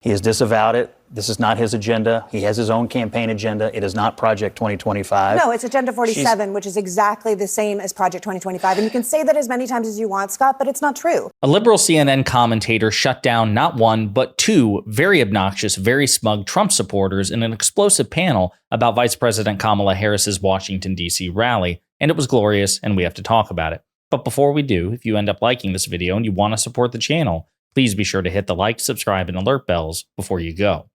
He has disavowed it. This is not his agenda. He has his own campaign agenda. It is not Project 2025. No, it's Agenda 47, which is exactly the same as Project 2025. And you can say that as many times as you want, Scott, but it's not true. A liberal CNN commentator shut down not one, but two very obnoxious, very smug Trump supporters in an explosive panel about Vice President Kamala Harris's Washington, D.C. rally. And it was glorious, and we have to talk about it. But before we do, if you end up liking this video and you want to support the channel, please be sure to hit the like, subscribe, and alert bells before you go.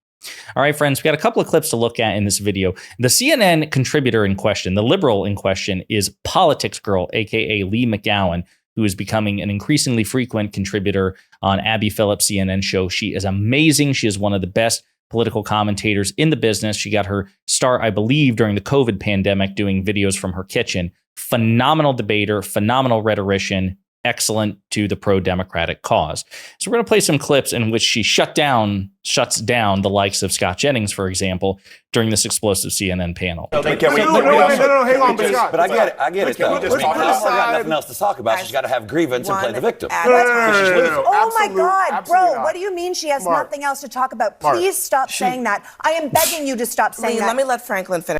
All right, friends, we got a couple of clips to look at in this video. The CNN contributor in question, the liberal in question, is PoliticsGirl, aka Leigh McGowan, who is becoming an increasingly frequent contributor on Abby Phillips' CNN show. She is amazing. She is one of the best political commentators in the business. She got her start, I believe, during the COVID pandemic, doing videos from her kitchen. Phenomenal debater, phenomenal rhetorician, excellent to the pro-democratic cause. So we're going to play some clips in which she shuts down the likes of Scott Jennings, for example, during this explosive CNN panel. No, hang on, but I get it, though. She's got nothing else to talk about. She's got to have grievance and play the victim. Oh my God, bro, what do you mean she has nothing else to talk about? Please stop saying that. I am begging you to stop saying that. Let me let Franklin finish.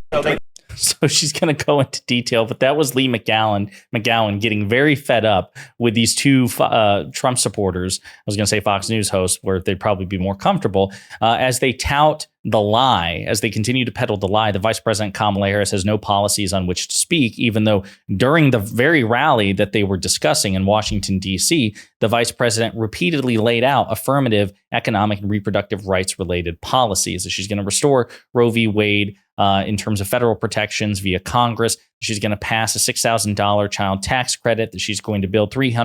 So she's going to go into detail, but that was Leigh McGowan getting very fed up with these two Trump supporters. I was going to say Fox News hosts, where they'd probably be more comfortable, as they tout the lie, as they continue to peddle the lie. The Vice President Kamala Harris has no policies on which to speak, even though during the very rally that they were discussing in Washington, D.C., the Vice President repeatedly laid out affirmative economic and reproductive rights related policies. That she's going to restore Roe v. Wade in terms of federal protections via Congress. She's going to pass a $6,000 child tax credit, that she's going to build 3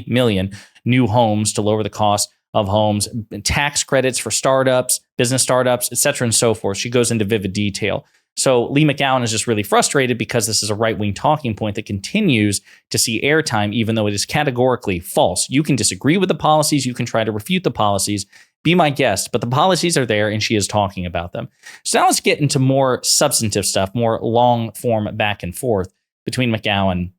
million new homes to lower the cost of homes, tax credits for startups, business startups, et cetera, and so forth. She goes into vivid detail. So Leigh McGowan is just really frustrated because this is a right-wing talking point that continues to see airtime, even though it is categorically false. You can disagree with the policies. You can try to refute the policies. Be my guest, but the policies are there and she is talking about them. So now let's get into more substantive stuff, more long form back and forth between McGowan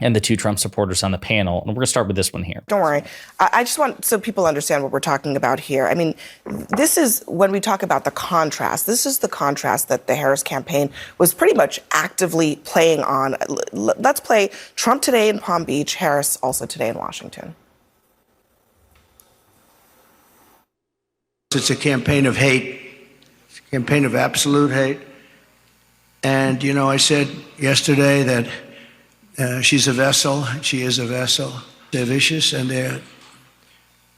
and the two Trump supporters on the panel. And we're going to start with this one here. Don't worry. I just want so people understand what we're talking about here. I mean, this is when we talk about the contrast. This is the contrast that the Harris campaign was pretty much actively playing on. Let's play Trump today in Palm Beach, Harris also today in Washington. It's a campaign of hate. It's a campaign of absolute hate. And, you know, I said yesterday that she's a vessel. She is a vessel. They're vicious, and they're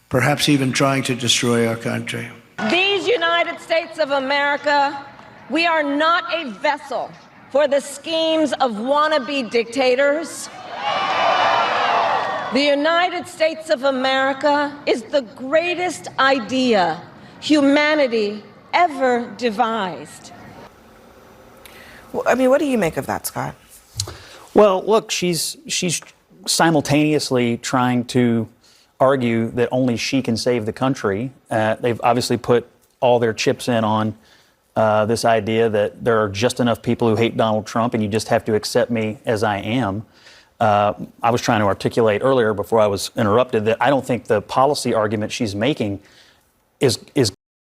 perhaps even trying to destroy our country. These United States of America, we are not a vessel for the schemes of wannabe dictators. The United States of America is the greatest idea humanity ever devised. Well, I mean, what do you make of that, Scott? Well, look, she's simultaneously trying to argue that only she can save the country. They've obviously put all their chips in on this idea that there are just enough people who hate Donald Trump and you just have to accept me as I am. I was trying to articulate earlier before I was interrupted that I don't think the policy argument she's making is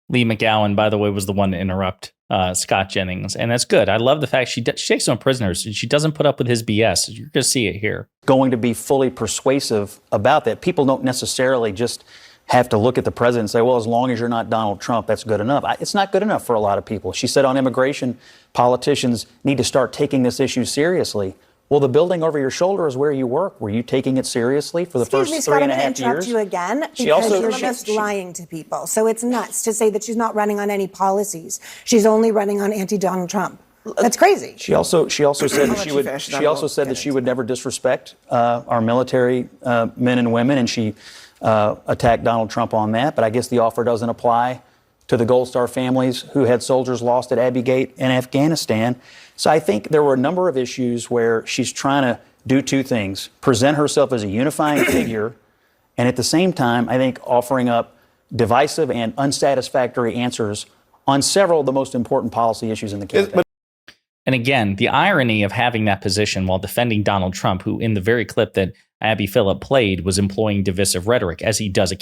Leigh McGowan, by the way, was the one to interrupt Scott Jennings. And that's good. I love the fact she takes no prisoners. She doesn't put up with his BS. You're going to see it here. Going to be fully persuasive about that. People don't necessarily just have to look at the president and say, well, as long as you're not Donald Trump, that's good enough. It's not good enough for a lot of people. She said on immigration, politicians need to start taking this issue seriously. Well, the building over your shoulder is where you work. Were you taking it seriously for the first 3.5 years? Excuse me, Scott, I'm going to interrupt you again because you're just lying to people. So it's nuts to say that she's not running on any policies. She's only running on anti-Donald Trump. That's crazy. She also said that she would never disrespect our military men and women, and she attacked Donald Trump on that. But I guess the offer doesn't apply to the Gold Star families who had soldiers lost at Abbey Gate in Afghanistan. So I think there were a number of issues where she's trying to do two things: present herself as a unifying figure, and at the same time, I think offering up divisive and unsatisfactory answers on several of the most important policy issues in the campaign. And again, the irony of having that position while defending Donald Trump, who in the very clip that Abby Phillip played was employing divisive rhetoric, as he does.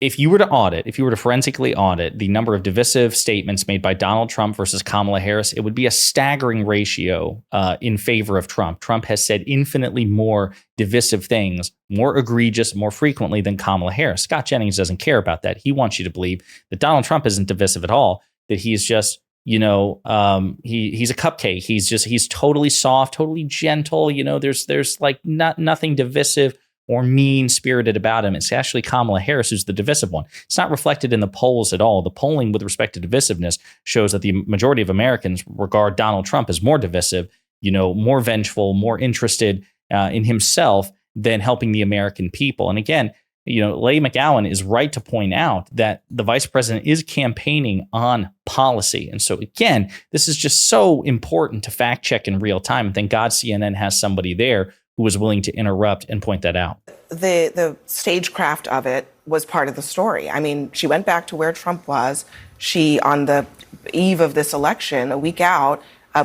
if you were to forensically audit the number of divisive statements made by Donald Trump versus Kamala Harris, it would be a staggering ratio in favor of Trump. Trump has said infinitely more divisive things, more egregious, more frequently than Kamala Harris. Scott Jennings doesn't care about that. He wants you to believe that Donald Trump isn't divisive at all, that he's just, he's a cupcake. He's totally soft, totally gentle. There's like nothing divisive or mean-spirited about him. It's actually Kamala Harris who's the divisive one. It's not reflected in the polls at all. The polling with respect to divisiveness shows that the majority of Americans regard Donald Trump as more divisive, more vengeful, more interested in himself than helping the American people. And again, Leigh McGowan is right to point out that the vice president is campaigning on policy. And so again, this is just so important to fact check in real time. And thank God CNN has somebody there who was willing to interrupt and point that out. The stagecraft of it was part of the story. I mean, she went back to where Trump was. She, on the eve of this election, a week out,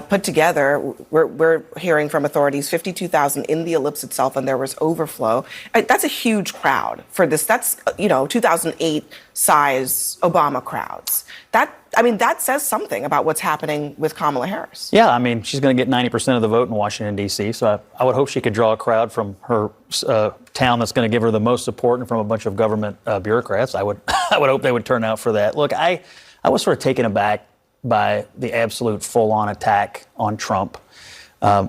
put together, we're hearing from authorities, 52,000 in the ellipse itself, and there was overflow. That's a huge crowd for this. That's, 2008 size Obama crowds. That says something about what's happening with Kamala Harris. Yeah, she's going to get 90% of the vote in Washington, D.C., so I would hope she could draw a crowd from her town that's going to give her the most support and from a bunch of government bureaucrats. I would hope they would turn out for that. Look, I was sort of taken aback by the absolute full-on attack on Trump.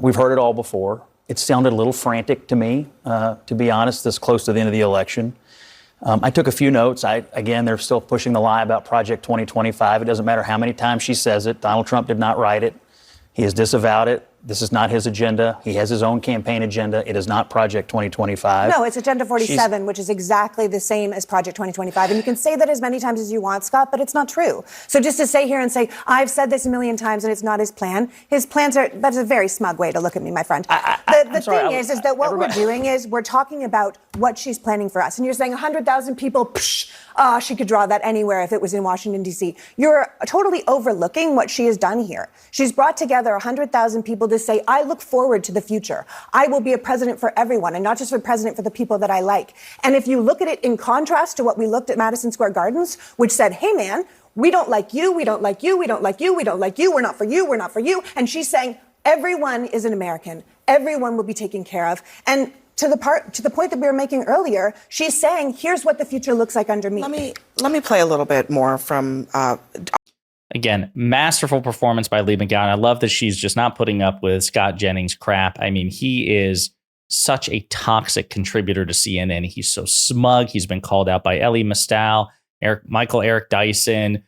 We've heard it all before. It sounded a little frantic to me, to be honest, this close to the end of the election. I took a few notes. Again, they're still pushing the lie about Project 2025. It doesn't matter how many times she says it. Donald Trump did not write it. He has disavowed it. This is not his agenda. He has his own campaign agenda. It is not Project 2025. No, it's Agenda 47, which is exactly the same as Project 2025. And you can say that as many times as you want, Scott, but it's not true. So just to say here and say, I've said this a million times and it's not his plan. His plans that's a very smug way to look at me, my friend. The thing is that what we're doing is we're talking about what she's planning for us. And you're saying 100,000 people, she could draw that anywhere if it was in Washington, D.C. You're totally overlooking what she has done here. She's brought together 100,000 people to say, I look forward to the future. I will be a president for everyone and not just a president for the people that I like. And if you look at it in contrast to what we looked at Madison Square Gardens, which said, hey, man, we don't like you. We don't like you. We don't like you. We don't like you. We're not for you. We're not for you. And she's saying everyone is an American. Everyone will be taken care of. And to the point that we were making earlier, she's saying, here's what the future looks like under me. Let me play a little bit more from Again, masterful performance by Leigh McGowan. I love that she's just not putting up with Scott Jennings' crap. He is such a toxic contributor to CNN. He's so smug. He's been called out by Ellie Mistal, Eric Dyson,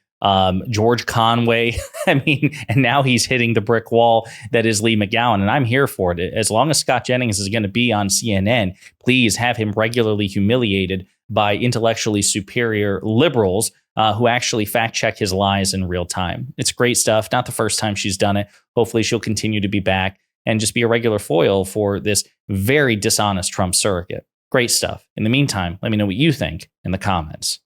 George Conway. And now he's hitting the brick wall that is Leigh McGowan. And I'm here for it. As long as Scott Jennings is going to be on CNN, please have him regularly humiliated by intellectually superior liberals who actually fact check his lies in real time. It's great stuff. Not the first time she's done it. Hopefully she'll continue to be back and just be a regular foil for this very dishonest Trump surrogate. Great stuff. In the meantime, let me know what you think in the comments.